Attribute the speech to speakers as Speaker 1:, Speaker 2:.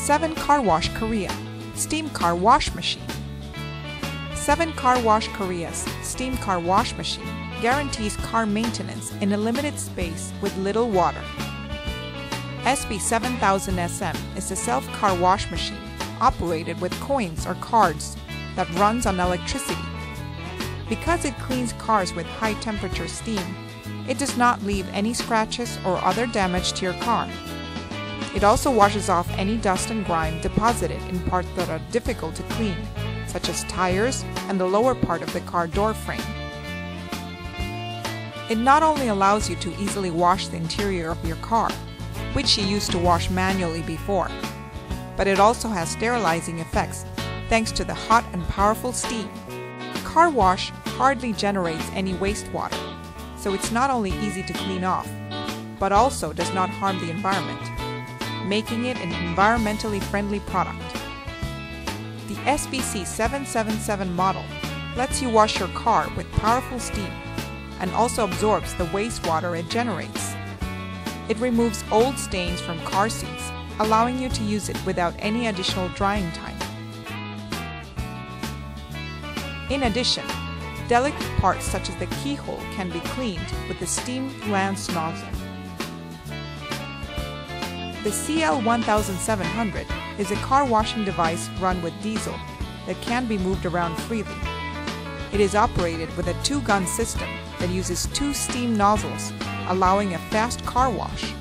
Speaker 1: Seven Carwash Korea Steam Car Wash Machine. Seven Carwash Korea's steam car wash machine guarantees car maintenance in a limited space with little water. SB7000SM is a self-car wash machine operated with coins or cards that runs on electricity. Because it cleans cars with high-temperature steam, it does not leave any scratches or other damage to your car. It also washes off any dust and grime deposited in parts that are difficult to clean, such as tires and the lower part of the car door frame. It not only allows you to easily wash the interior of your car, which you used to wash manually before, but it also has sterilizing effects thanks to the hot and powerful steam. Car wash hardly generates any wastewater, so it's not only easy to clean off, but also does not harm the environment, making it an environmentally friendly product. The SBC 777 model lets you wash your car with powerful steam and also absorbs the wastewater it generates. It removes old stains from car seats, allowing you to use it without any additional drying time. In addition, delicate parts such as the keyhole can be cleaned with the steam lance nozzle. The CL1700 is a car washing device run with diesel that can be moved around freely. It is operated with a two-gun system that uses two steam nozzles, allowing a fast car wash.